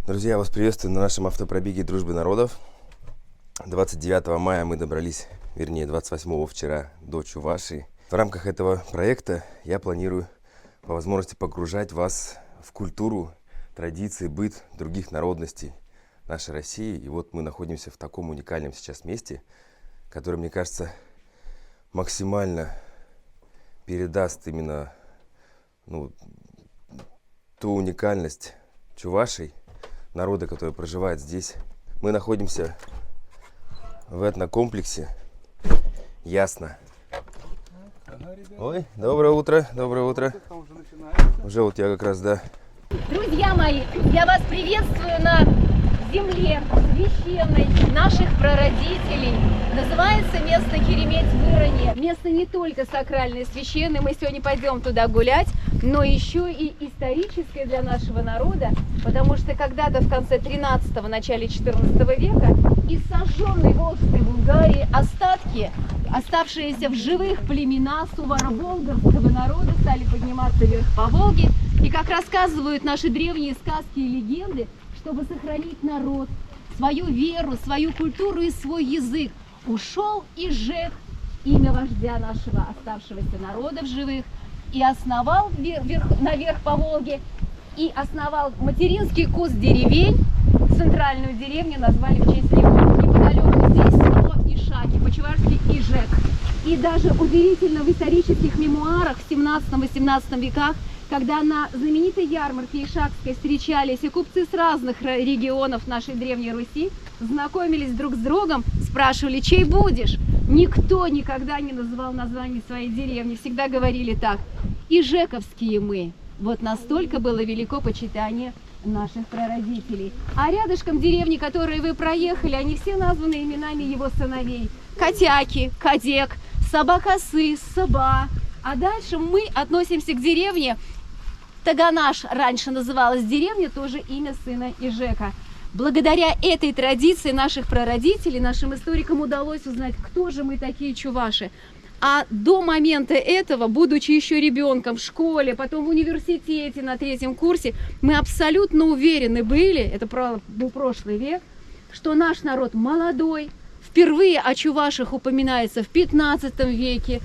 Друзья, я вас приветствую на нашем автопробеге «Дружбы народов». 29 мая мы добрались, вернее 28 вчера, до Чувашии. В рамках этого проекта я планирую по возможности погружать вас в культуру, традиции, быт других народностей нашей России. И вот мы находимся в таком уникальном сейчас месте, которое, мне кажется, максимально передаст именно ту уникальность чувашей, народа, который проживает здесь. Мы находимся в этнокомплексе Ясно. Ой, доброе утро, доброе утро. Уже вот я как раз, да. Друзья мои, я вас приветствую на земле священной наших прародителей. Называется место Кереметь-Выронье. Место не только сакральное, священное, мы сегодня пойдем туда гулять, но еще и историческое для нашего народа, потому что когда-то в конце 13-го, начале 14 века из сожженной Волжской Булгарии остатки, оставшиеся в живых племена суворо-болгарского народа, стали подниматься вверх по Волге. И как рассказывают наши древние сказки и легенды, чтобы сохранить народ, свою веру, свою культуру и свой язык, ушел и сжег имя вождя нашего оставшегося народа в живых и основал наверх по Волге, и основал материнский куст деревень, центральную деревню назвали в честь него. Неподалеку здесь село Ишаки, по-чувашски Ижек. И даже удивительно в исторических мемуарах в 17-18 веках, когда на знаменитой ярмарке Ишакской встречались и купцы с разных регионов нашей Древней Руси, знакомились друг с другом, спрашивали, чей будешь? Никто никогда не называл название своей деревни, всегда говорили так: ижековские мы. Вот настолько было велико почитание наших прародителей. А рядышком деревни, которые вы проехали, они все названы именами его сыновей. Котяки, Кадек, Собакасы, Саба. А дальше мы относимся к деревне Таганаш, раньше называлась деревня, тоже имя сына Ижека. Благодаря этой традиции наших прародителей, нашим историкам удалось узнать, кто же мы такие чуваши. А до момента этого, будучи еще ребенком в школе, потом в университете на 3-м курсе, мы абсолютно уверены были, это был прошлый век, что наш народ молодой. Впервые о чувашах упоминается в 15 веке.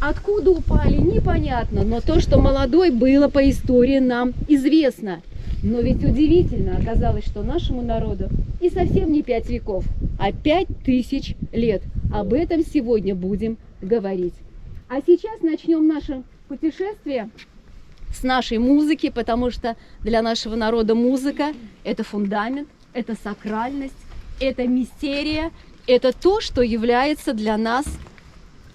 Откуда упали, непонятно, но то, что молодой, было по истории нам известно. Но ведь удивительно оказалось, что нашему народу и совсем не 5 веков, а 5000 лет. Об этом сегодня будем говорить. А сейчас начнем наше путешествие с нашей музыки, потому что для нашего народа музыка – это фундамент, это сакральность, это мистерия, это то, что является для нас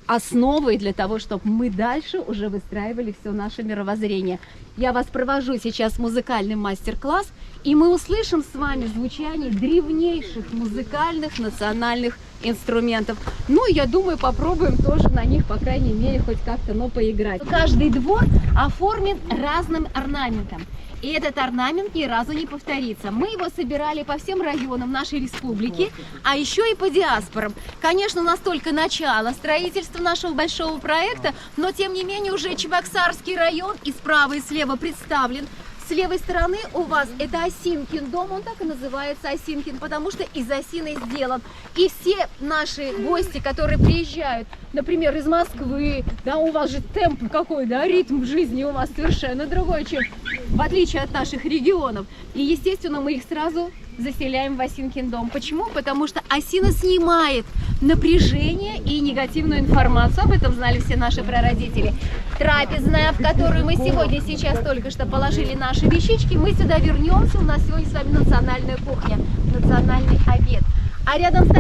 основой для того, чтобы мы дальше уже выстраивали все наше мировоззрение. Я вас провожу сейчас в музыкальный мастер-класс, и мы услышим с вами звучание древнейших музыкальных национальных инструментов. Ну, я думаю, попробуем тоже на них, по крайней мере, хоть как-то, но поиграть. Каждый двор оформлен разным орнаментом. И этот орнамент ни разу не повторится. Мы его собирали по всем районам нашей республики, а еще и по диаспорам. Конечно, у нас только начало строительства нашего большого проекта, но тем не менее уже Чебоксарский район и справа, и слева представлен. С левой стороны у вас это Осинкин дом, он так и называется Осинкин, потому что из осины сделан. И все наши гости, которые приезжают, например, из Москвы, да, у вас же темп какой, да, ритм жизни у вас совершенно другой, чем в отличие от наших регионов. И, естественно, мы их сразу заселяем в Осинкин дом. Почему? Потому что осина снимает напряжение и негативную информацию. Об этом знали все наши прародители. Трапезная, в которую мы сегодня сейчас только что положили наши вещички, мы сюда вернемся. У нас сегодня с вами национальная кухня, национальный обед. А рядом с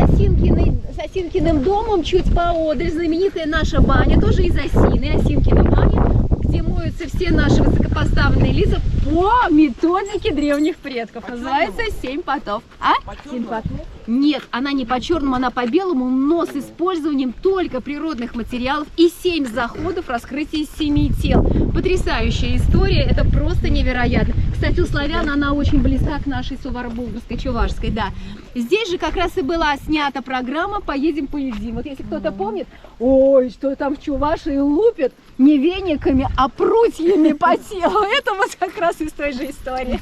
Осинкиным домом, чуть поодаль, знаменитая наша баня, тоже из осины, Осинкина баня, где моются все наши высокопоставленные лица по методике древних предков. Называется 7 потов. А? 7 потов? Нет, она не по черному, она по белому, но с использованием только природных материалов и 7 заходов раскрытия 7 тел. Потрясающая история, это просто невероятно. Кстати, у славян она очень близка к нашей суварбулгарской, чувашской, да. Здесь же как раз и была снята программа «Поедем, поедим». Вот если кто-то помнит, ой, что там в Чувашии лупят не вениками, а прутьями по телу. Это вот как раз из той же истории.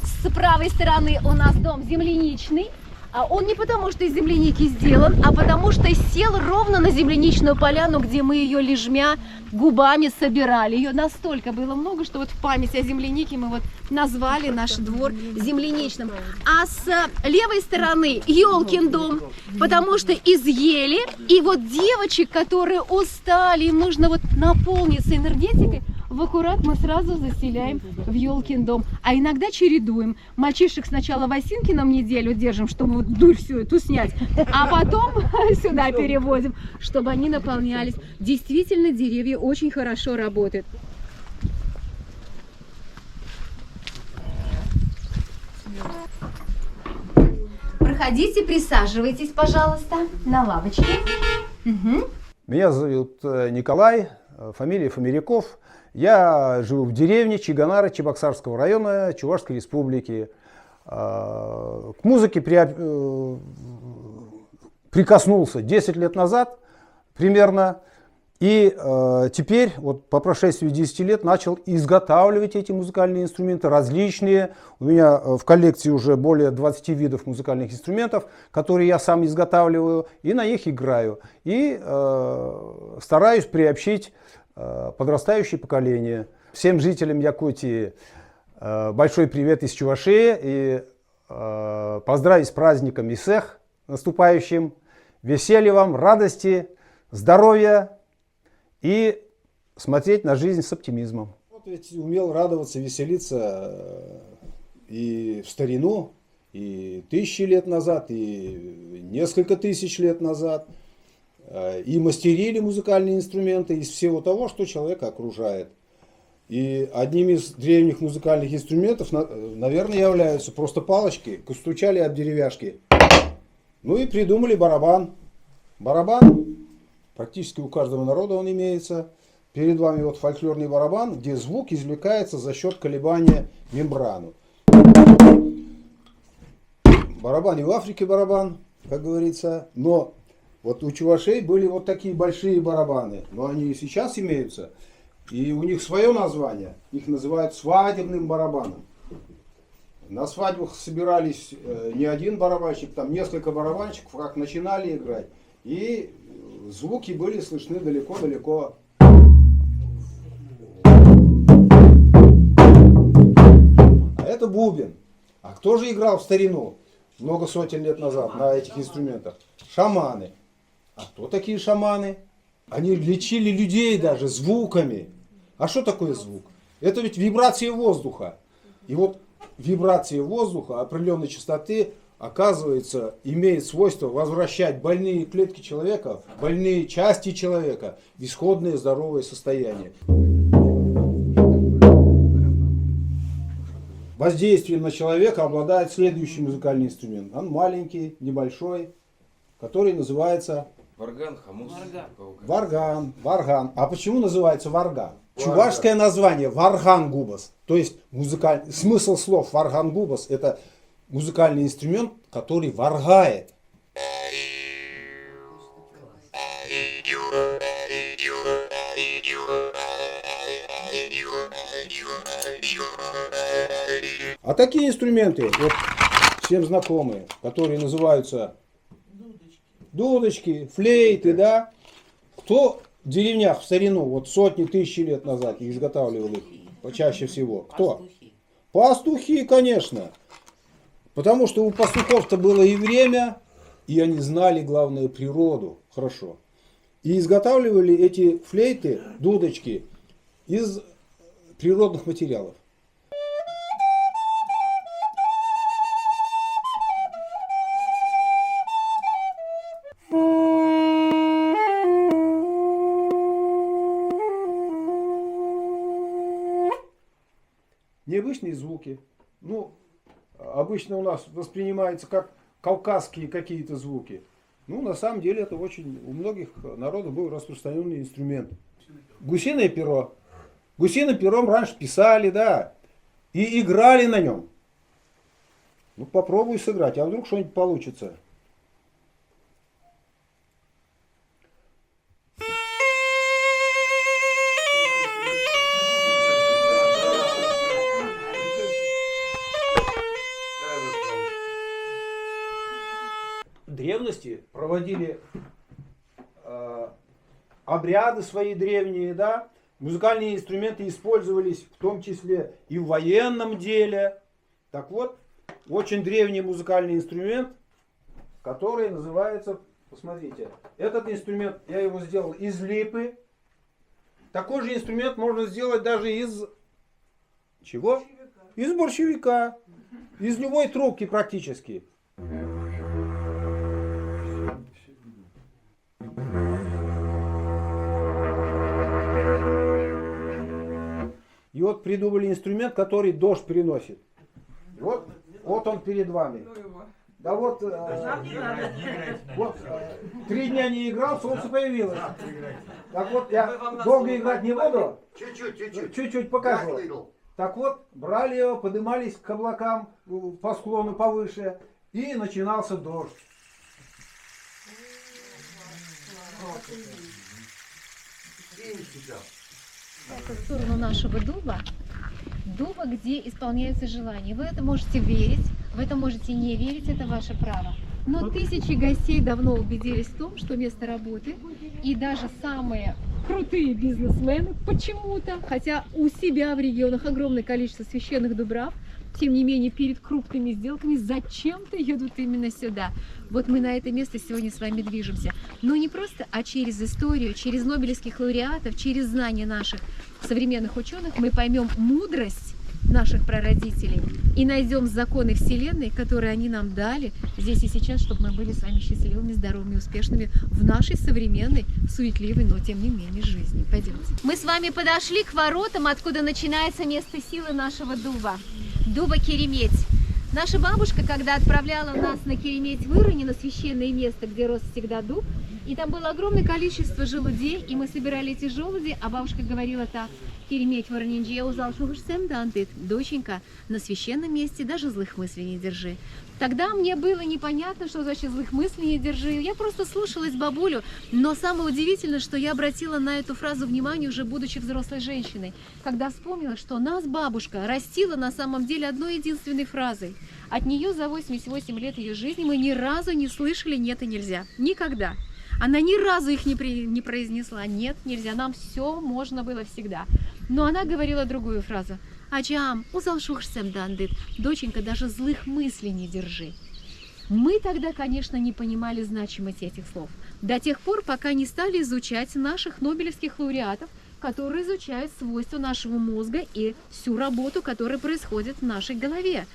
С правой стороны у нас дом земляничный. Он не потому, что из земляники сделан, а потому что сел ровно на земляничную поляну, где мы ее лежмя губами собирали. Ее настолько было много, что вот в память о землянике мы вот назвали наш двор земляничным. А с левой стороны Ёлкин дом, потому что из ели, и вот девочек, которые устали, им нужно вот наполниться энергетикой, в аккурат мы сразу заселяем в Ёлкин дом. А иногда чередуем. Мальчишек сначала в Осинкином неделю держим, чтобы вот дурь всю эту снять, а потом сюда перевозим, чтобы они наполнялись. Действительно, деревья очень хорошо работают. Проходите, присаживайтесь, пожалуйста, на лавочке. Угу. Меня зовут Николай, фамилия Фомеряков. Я живу в деревне Чиганары Чебоксарского района Чувашской республики. К музыке прикоснулся 10 лет назад примерно. И теперь, вот по прошествии 10 лет, начал изготавливать эти музыкальные инструменты различные. У меня в коллекции уже более 20 видов музыкальных инструментов, которые я сам изготавливаю, и на них играю. И стараюсь приобщить подрастающее поколение. Всем жителям Якутии большой привет из Чувашии и поздравить с праздником Исех наступающим. Веселья вам, радости, здоровья и смотреть на жизнь с оптимизмом. Вот ведь умел радоваться, веселиться и в старину, и 1000 лет назад, и несколько тысяч лет назад. И мастерили музыкальные инструменты из всего того, что человека окружает. И одним из древних музыкальных инструментов, наверное, являются просто палочки, стучали об деревяшки. Ну и придумали барабан. Барабан, практически у каждого народа он имеется. Перед вами вот фольклорный барабан, где звук извлекается за счет колебания мембраны. Барабан и в Африке барабан, как говорится, но вот у чувашей были вот такие большие барабаны, но они и сейчас имеются, и у них свое название, их называют свадебным барабаном. На свадьбах собирались не один барабанщик, там несколько барабанщиков, как начинали играть, и звуки были слышны далеко-далеко. А это бубен. А кто же играл в старину много сотен лет назад на этих инструментах? Шаманы. А кто такие шаманы? Они лечили людей даже звуками. А что такое звук? Это ведь вибрация воздуха. И вот вибрация воздуха определенной частоты, оказывается, имеет свойство возвращать больные клетки человека, больные части человека в исходное здоровое состояние. Воздействием на человека обладает следующий музыкальный инструмент. Он маленький, небольшой, который называется... Варган, хамус. Варган. А почему называется варган? Чувашское название варган губас. То есть смысл слов варган губас — это музыкальный инструмент, который варгает. А такие инструменты, вот всем знакомые, которые называются дудочки, флейты, да. Кто в деревнях в старину, вот сотни, тысячи лет назад изготавливал их, чаще всего? Кто? Пастухи, конечно. Потому что у пастухов-то было и время, и они знали, главное, природу хорошо. И изготавливали эти флейты, дудочки из природных материалов. Необычные звуки. Ну, обычно у нас воспринимается как кавказские какие-то звуки. Ну, на самом деле, это очень у многих народов был распространенный инструмент. Гусиное перо. Гусиным пером раньше писали, да, и играли на нем. Ну, попробуй сыграть, а вдруг что-нибудь получится. В древности проводили обряды свои древние, да, музыкальные инструменты использовались в том числе и в военном деле. Так вот, очень древний музыкальный инструмент, который называется, посмотрите, этот инструмент, я его сделал из липы. Такой же инструмент можно сделать даже из чего? Из борщевика. Из любой трубки практически. И вот придумали инструмент, который дождь переносит. Вот он перед вами. Да вот, вот 3 дня не играл, солнце появилось. Так вот, я долго играть не буду. Чуть-чуть покажу. Так вот, брали его, поднимались к облакам по склону повыше, и начинался дождь. Это в сторону нашего дуба, где исполняются желания. Вы это можете верить, в это можете не верить, это ваше право. Но тысячи гостей давно убедились в том, что место работы, и даже самые крутые бизнесмены почему-то, хотя у себя в регионах огромное количество священных дубрав, тем не менее перед крупными сделками зачем-то едут именно сюда. Вот мы на это место сегодня с вами движемся. Но не просто, а через историю, через нобелевских лауреатов, через знания наших современных ученых мы поймем мудрость наших прародителей и найдем законы Вселенной, которые они нам дали здесь и сейчас, чтобы мы были с вами счастливыми, здоровыми, успешными в нашей современной, суетливой, но тем не менее жизни. Пойдемте. Мы с вами подошли к воротам, откуда начинается место силы нашего дуба. Дуба Кереметь. Наша бабушка, когда отправляла нас на Кереметь-Вырани, на священное место, где рос всегда дуб, и там было огромное количество желудей, и мы собирали эти желуди, а бабушка говорила так: Кереметь-Вырани, доченька, на священном месте даже злых мыслей не держи. Тогда мне было непонятно, что значит злых мыслей не держи. Я просто слушалась бабулю, но самое удивительное, что я обратила на эту фразу внимание, уже будучи взрослой женщиной, когда вспомнила, что нас бабушка растила на самом деле одной единственной фразой. От нее за 88 лет ее жизни мы ни разу не слышали «нет» и «нельзя». Никогда. Она ни разу их не произнесла. Нет, нельзя, нам все можно было всегда. Но она говорила другую фразу. Ачам, узалшухсем дандыт. Доченька, даже злых мыслей не держи. Мы тогда, конечно, не понимали значимость этих слов. До тех пор, пока не стали изучать наших нобелевских лауреатов, которые изучают свойства нашего мозга и всю работу, которая происходит в нашей голове.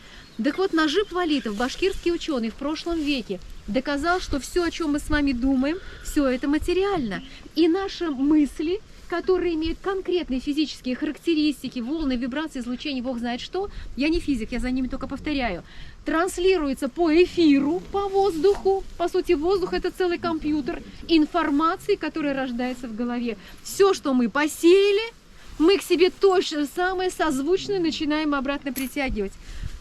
Так вот, Нажиб Валитов, башкирский ученый в прошлом веке, доказал, что все, о чем мы с вами думаем, все это материально. И наши мысли, которые имеют конкретные физические характеристики, волны, вибрации, излучения, бог знает что, я не физик, я за ними только повторяю, транслируется по эфиру, по воздуху. По сути, воздух — это целый компьютер информации, которая рождается в голове. Все, что мы посеяли, мы к себе точно самое созвучное начинаем обратно притягивать.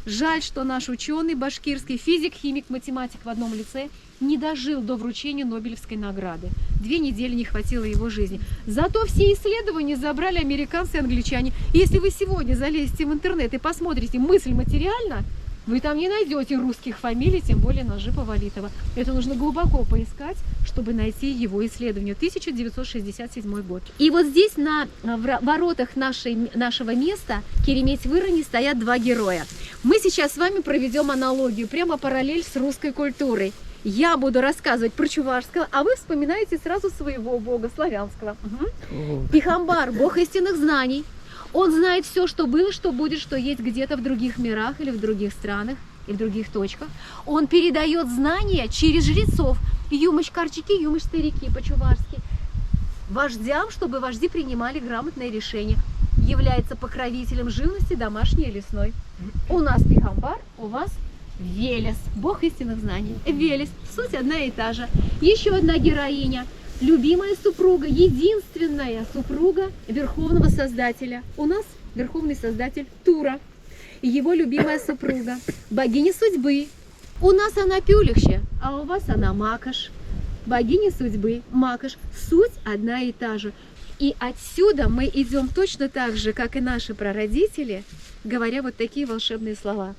Жаль, что наш ученый, башкирский физик, химик, математик в одном лице не дожил до вручения Нобелевской награды. 2 недели не хватило его жизни. Зато все исследования забрали американцы и англичане. Если вы сегодня залезете в интернет и посмотрите «мысль материальна», вы там не найдете русских фамилий, тем более Нажипа Валитова. Это нужно глубоко поискать, чтобы найти его исследование. 1967 год. И вот здесь на воротах нашего места Кереметь-Вырани стоят 2 героя. Мы сейчас с вами проведем аналогию, прямо параллель с русской культурой. Я буду рассказывать про чувашского, а вы вспоминаете сразу своего бога славянского. Пихамбар, бог истинных знаний. Он знает все, что было, что будет, что есть где-то в других мирах или в других странах и в других точках. Он передает знания через жрецов. Юмыч-карчики, юмыч-старики по-чувашски. Вождям, чтобы вожди принимали грамотные решения. Является покровителем живности домашней и лесной. У нас Пихамбар, у вас Велес, бог истинных знаний. Велес, суть одна и та же. Еще одна героиня. Любимая супруга, единственная супруга Верховного Создателя. У нас Верховный Создатель Тура и его любимая супруга, богиня судьбы. У нас она Пюлихще, а у вас она Макаш. Богиня судьбы, Макаш. Суть одна и та же. И отсюда мы идем точно так же, как и наши прародители, говоря вот такие волшебные слова.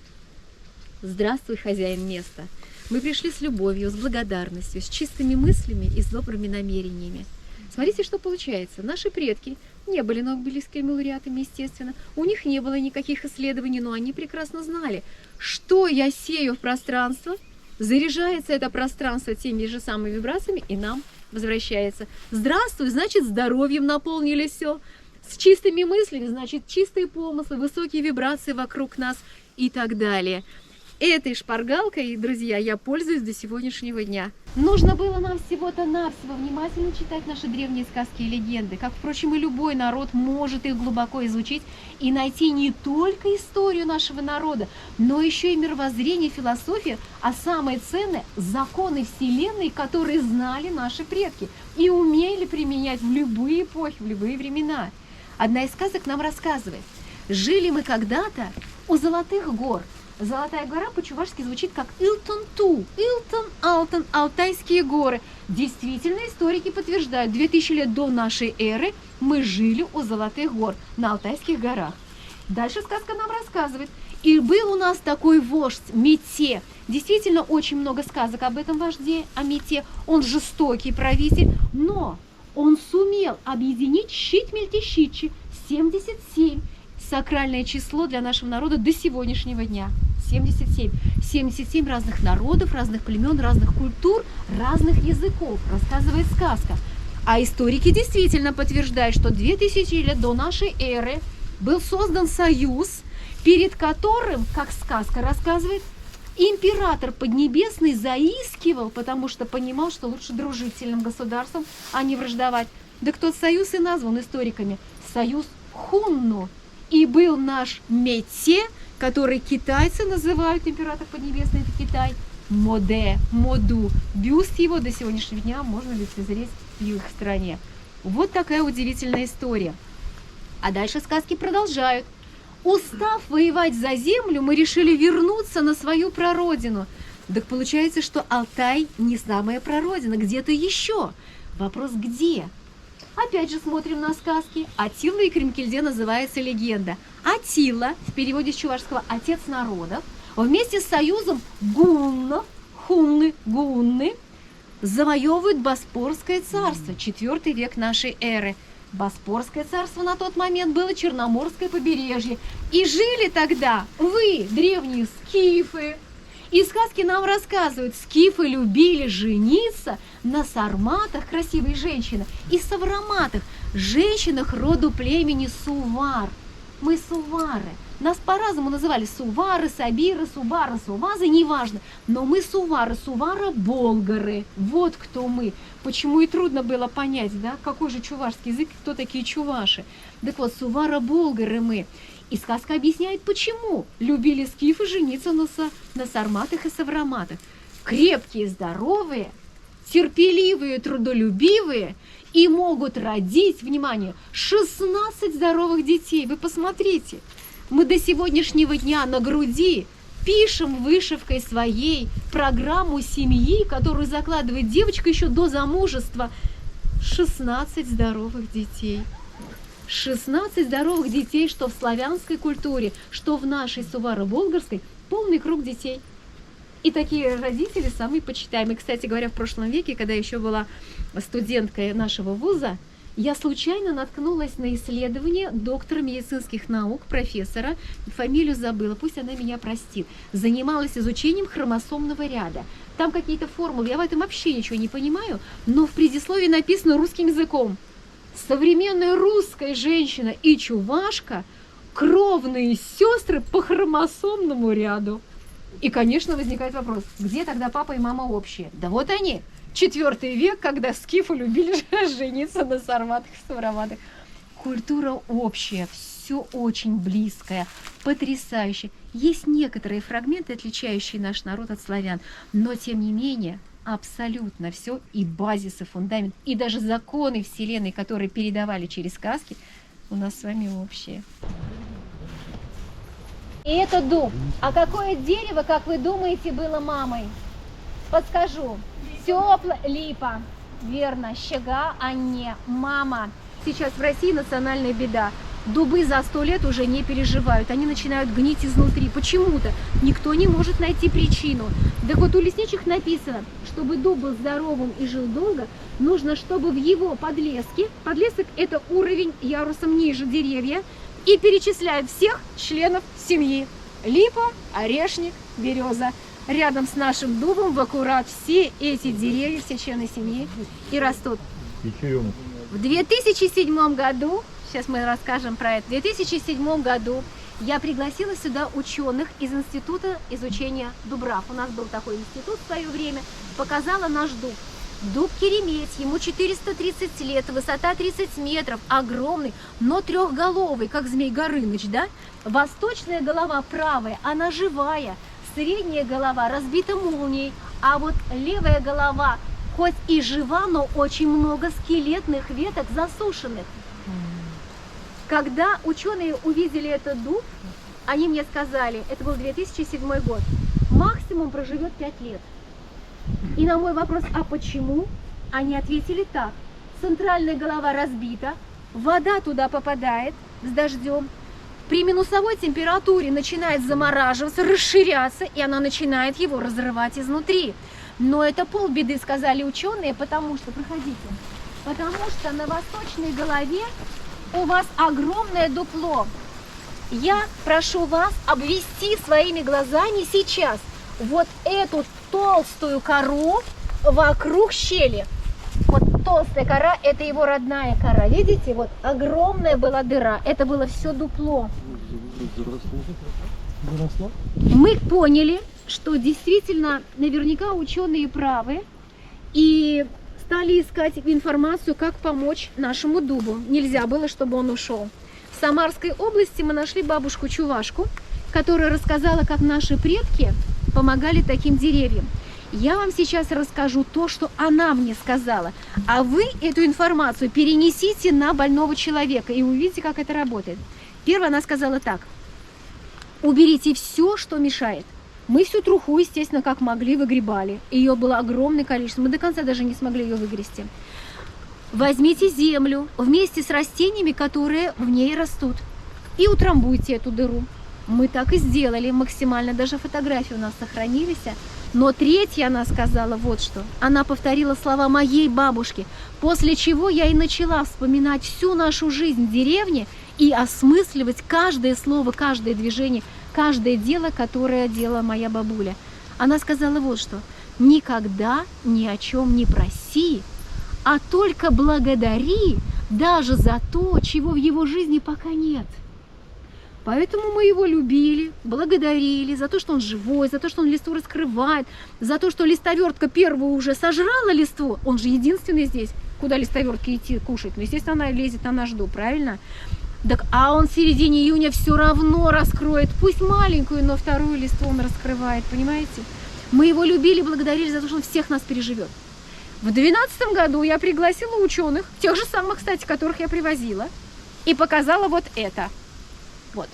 Здравствуй, хозяин места. Мы пришли с любовью, с благодарностью, с чистыми мыслями и с добрыми намерениями. Смотрите, что получается. Наши предки не были нобелевскими лауреатами, естественно. У них не было никаких исследований, но они прекрасно знали, что я сею в пространство, заряжается это пространство теми же самыми вибрациями и нам возвращается. Здравствуй, значит, здоровьем наполнили все. С чистыми мыслями, значит, чистые помыслы, высокие вибрации вокруг нас и так далее. Этой шпаргалкой, друзья, я пользуюсь до сегодняшнего дня. Нужно было нам всего-то навсего внимательно читать наши древние сказки и легенды, как, впрочем, и любой народ может их глубоко изучить и найти не только историю нашего народа, но еще и мировоззрение, философию, а самое ценное – законы Вселенной, которые знали наши предки и умели применять в любые эпохи, в любые времена. Одна из сказок нам рассказывает: жили мы когда-то у Золотых гор. Золотая гора по-чувашски звучит как Илтон-Ту, Илтон-Алтон, Алтайские горы. Действительно, историки подтверждают, 2000 лет до нашей эры мы жили у Золотых гор, на Алтайских горах. Дальше сказка нам рассказывает. И был у нас такой вождь Мете. Действительно, очень много сказок об этом вожде, о Мете. Он жестокий правитель, но он сумел объединить Щить-Мельтищичи, 77. Сакральное число для нашего народа до сегодняшнего дня. 77. 77 разных народов, разных племен, разных культур, разных языков, рассказывает сказка. А историки действительно подтверждают, что 2000 лет до нашей эры был создан союз, перед которым, как сказка рассказывает, император Поднебесный заискивал, потому что понимал, что лучше дружить с сильным государством, а не враждовать. Так тот союз и назван историками союз Хунну. И был наш Мете, который китайцы называют, император Поднебесный, это Китай, Моде, Моду. Бюст его до сегодняшнего дня можно лицезреть в их стране. Вот такая удивительная история. А дальше сказки продолжают. Устав воевать за землю, мы решили вернуться на свою прародину. Так получается, что Алтай не самая прародина, где-то еще. Вопрос где? Опять же смотрим на сказки. Атилла и Кримкельде называется легенда. Атилла, в переводе с чувашского «отец народов», вместе с союзом гуннов, гунны, завоевывают Боспорское царство, 4 век нашей эры. Боспорское царство на тот момент было Черноморское побережье. И жили тогда вы, древние скифы. И сказки нам рассказывают, скифы любили жениться на сарматах, красивые женщины, и савроматах, женщинах роду племени Сувар. Мы сувары. Нас по-разному называли сувары, сабиры, субары, сувазы, неважно. Но мы сувары, сувара-болгары. Вот кто мы. Почему и трудно было понять, да, какой же чувашский язык, кто такие чуваши. Так вот, сувара-болгары мы. И сказка объясняет, почему любили скифы жениться на сарматах и савроматах. Крепкие, здоровые, терпеливые, трудолюбивые и могут родить, внимание, 16 здоровых детей. Вы посмотрите, мы до сегодняшнего дня на груди пишем вышивкой своей программу семьи, которую закладывает девочка еще до замужества. 16 здоровых детей. 16 здоровых детей, что в славянской культуре, что в нашей суваро-болгарской, полный круг детей. И такие родители самые почитаемые. Кстати говоря, в прошлом веке, когда еще была студенткой нашего вуза, Я случайно наткнулась на исследование доктора медицинских наук, профессора, фамилию забыла, пусть она меня простит, занималась изучением хромосомного ряда. Там какие-то формулы, я в этом вообще ничего не понимаю, но в предисловии написано русским языком. Современная русская женщина и чувашка – кровные сестры по хромосомному ряду. И, конечно, возникает вопрос, где тогда папа и мама общие? Да вот они, 4 век, когда скифы любили жениться на сарматах и савроматах. Культура общая, все очень близкое, потрясающе. Есть некоторые фрагменты, отличающие наш народ от славян, но тем не менее абсолютно все и базис, и фундамент, и даже законы Вселенной, которые передавали через сказки, у нас с вами общие. И это дуб. А какое дерево, как вы думаете, было мамой? Подскажу. Липа. Верно. Щега, а не мама. Сейчас в России национальная беда. Дубы за 100 лет уже не переживают. Они начинают гнить изнутри. Почему-то. Никто не может найти причину. Так вот у лесничих написано, чтобы дуб был здоровым и жил долго, нужно, чтобы в его подлеске, подлесок это уровень ярусом ниже деревья, и перечисляют всех членов семьи. Липа, орешник, береза. Рядом с нашим дубом в аккурат все эти деревья, все члены семьи и растут. В 2007 году, сейчас мы расскажем про это, в 2007 году я пригласила сюда ученых из Института изучения дубрав. У нас был такой институт в свое время, показала наш дуб. Дуб Кереметь, ему 430 лет, высота 30 метров, огромный, но трехголовый, как Змей Горыныч, да? Восточная голова правая, она живая. Средняя голова разбита молнией, а вот левая голова хоть и жива, но очень много скелетных веток засушенных. Когда ученые увидели этот дуб, они мне сказали, это был 2007 год, максимум проживет 5 лет. И на мой вопрос, а почему? Они ответили так. Центральная голова разбита, вода туда попадает с дождем, при минусовой температуре начинает замораживаться, расширяться, и она начинает его разрывать изнутри. Но это полбеды, сказали ученые, потому что, проходите, потому что на восточной голове у вас огромное дупло. Я прошу вас обвести своими глазами сейчас вот эту толстую кору вокруг щели. Вот толстая кора, это его родная кора. Видите, вот огромная была дыра. Это было все дупло. Мы поняли, что действительно наверняка ученые правы. И стали искать информацию, как помочь нашему дубу. Нельзя было, чтобы он ушел. В Самарской области мы нашли бабушку-чувашку, которая рассказала, как наши предки помогали таким деревьям. Я вам сейчас расскажу то, что она мне сказала, а вы эту информацию перенесите на больного человека и увидите, как это работает. Первое, она сказала так: уберите все, что мешает. Мы всю труху, естественно, как могли, выгребали. Ее было огромное количество, мы до конца даже не смогли ее выгрести. Возьмите землю вместе с растениями, которые в ней растут, и утрамбуйте эту дыру. Мы так и сделали максимально, даже фотографии у нас сохранились. Но третье она сказала вот что. Она повторила слова моей бабушки, после чего я и начала вспоминать всю нашу жизнь в деревне и осмысливать каждое слово, каждое движение, каждое дело, которое делала моя бабуля. Она сказала вот что. Никогда ни о чем не проси, а только благодари даже за то, чего в его жизни пока нет. Поэтому мы его любили, благодарили за то, что он живой, за то, что он листву раскрывает, за то, что листовертка первую уже сожрала листву. Он же единственный здесь, куда листовертке идти кушать. Ну, естественно, она лезет на наш дуб, правильно? Так, а он в середине июня все равно раскроет, пусть маленькую, но вторую листву он раскрывает, понимаете? Мы его любили, благодарили за то, что он всех нас переживет. В 2012 году я пригласила ученых, тех же самых, кстати, которых я привозила, и показала вот это. Вот.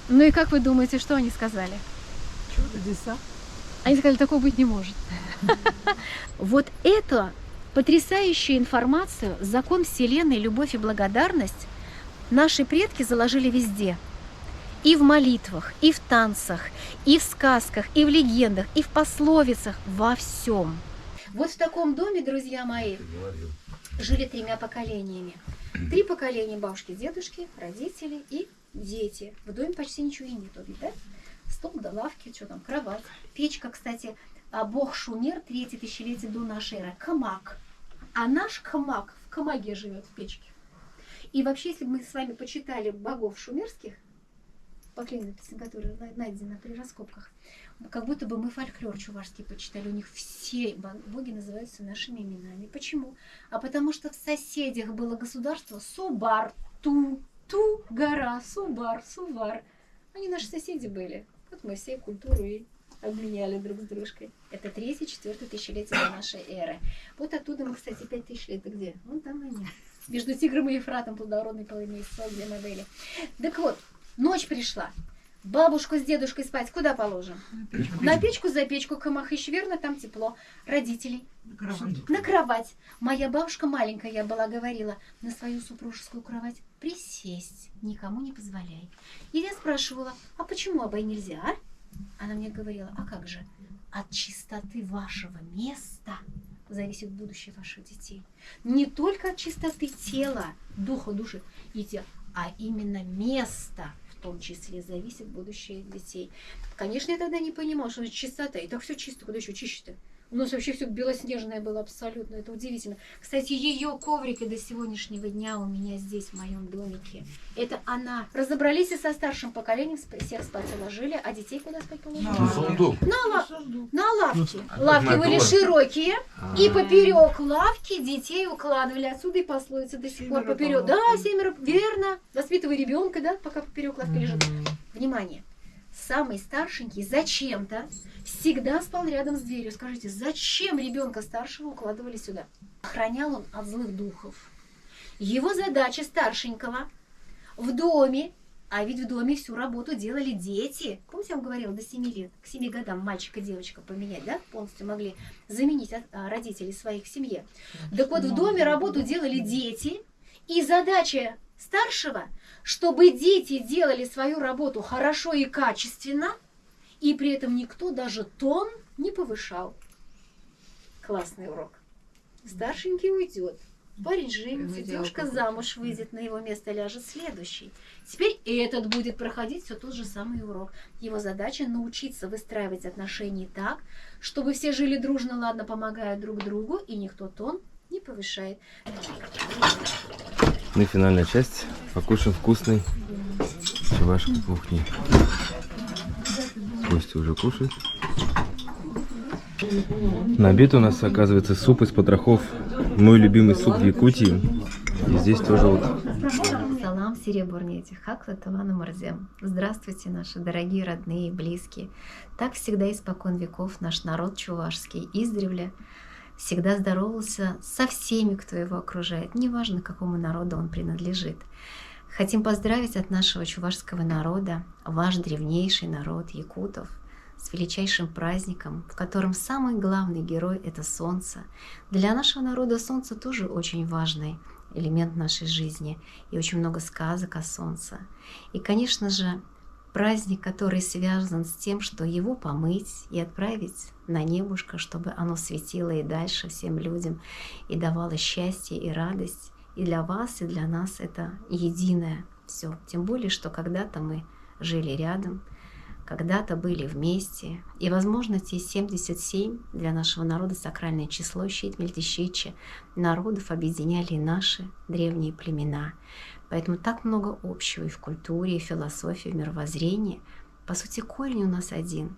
Ну и как вы думаете, что они сказали? Чудеса. Они сказали, такого быть не может. Вот эту потрясающую информацию, закон Вселенной, любовь и благодарность наши предки заложили везде. И в молитвах, и в танцах, и в сказках, и в легендах, и в пословицах, во всем. Вот в таком доме, друзья мои, жили 3 поколениями. 3 поколения: бабушки, дедушки, родители и дети. В доме почти ничего и нету, да? Стол до лавки, что там, кровать. Печка, кстати, бог Шумер, 3-е тысячелетие до нашей эры. Камак. А наш камак в камаге живет, в печке. И вообще, если бы мы с вами почитали богов шумерских, по клинописи, которые найдены при раскопках, как будто бы мы фольклор чувашский почитали. У них все боги называются нашими именами. Почему? А потому что в соседях было государство Субар, Ту гора, Субар, Сувар. Они наши соседи были. Вот мы все культуру и обменяли друг с дружкой. Это 3-4 тысячелетие до нашей эры. Вот оттуда мы, кстати, 5000 лет. Где? Вон там они. Между Тигром и Ефратом плодородный полумесяц, где мы были. Так вот, ночь пришла. Бабушку с дедушкой спать куда положим? На печку, за печку, камах еще верно, там тепло. Родителей на кровать. Моя бабушка маленькая, я была, говорила, на свою супружескую кровать присесть никому не позволяй. И я спрашивала, а почему обой нельзя, а? Она мне говорила, а как же? От чистоты вашего места зависит будущее ваших детей. Не только от чистоты тела, духа, души и тела, а именно места, в том числе, зависит будущее детей. Конечно, я тогда не понимала, что это чистота. И так все чисто, куда еще чище-то? У нас вообще все белоснежное было абсолютно. Это удивительно. Кстати, ее коврики до сегодняшнего дня у меня здесь, в моем домике. Это она. Разобрались и со старшим поколением, всех спать уложили, а детей куда спать положили? На лавке. Лавки были широкие, и поперек лавки детей укладывали. Отсюда и пословица до сих пор поперек. Да, 7, верно. Воспитывай ребенка, да, пока поперек лавки лежит. Внимание. Самый старшенький зачем-то всегда спал рядом с дверью. Скажите, зачем ребенка старшего укладывали сюда? Охранял он от злых духов. Его задача старшенького в доме, а ведь в доме всю работу делали дети. Помните, я вам говорила, до 7 лет, к 7 годам мальчик и девочка поменять, да? Полностью могли заменить родителей своих в семье. Так вот, в доме работу делали дети, и задача старшего, чтобы дети делали свою работу хорошо и качественно, и при этом никто даже тон не повышал. Классный урок. Старшенький уйдет, парень женится, девушка замуж выйдет, на его место ляжет следующий. Теперь этот будет проходить все тот же самый урок. Его задача научиться выстраивать отношения так, чтобы все жили дружно, ладно, помогая друг другу, и никто тон не повышает. Ну и финальная часть. Покушаем вкусной чувашской кухни. Гости уже кушают. На обед у нас, оказывается, суп из потрохов. Мой любимый суп в Якутии. И здесь тоже вот. Салам серебряните, хаклатавана марзем. Здравствуйте, наши дорогие родные и близкие. Так всегда испокон веков наш народ чувашский издревле всегда здоровался со всеми, кто его окружает, неважно, к какому народу он принадлежит. Хотим поздравить от нашего чувашского народа, ваш древнейший народ якутов, с величайшим праздником, в котором самый главный герой — это солнце. Для нашего народа солнце тоже очень важный элемент нашей жизни, и очень много сказок о солнце. И, конечно же, праздник, который связан с тем, что его помыть и отправить на небушко, чтобы оно светило и дальше всем людям, и давало счастье и радость. И для вас, и для нас это единое все. Тем более, что когда-то мы жили рядом, когда-то были вместе. И, возможно, те 77 для нашего народа сакральное число щит-мельтищичи народов объединяли и наши древние племена. Поэтому так много общего и в культуре, и в философии, и в мировоззрении. По сути, корень у нас один.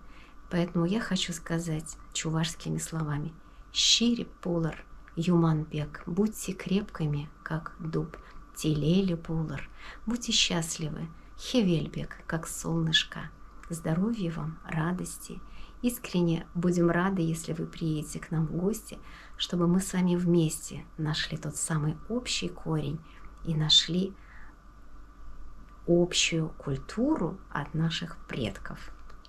Поэтому я хочу сказать чувашскими словами: «Щири пулар, юманбек, будьте крепкими, как дуб, телели пулар, будьте счастливы, хевельбек, как солнышко». Здоровья вам, радости. Искренне будем рады, если вы приедете к нам в гости, чтобы мы с вами вместе нашли тот самый общий корень и нашли общую культуру от наших предков.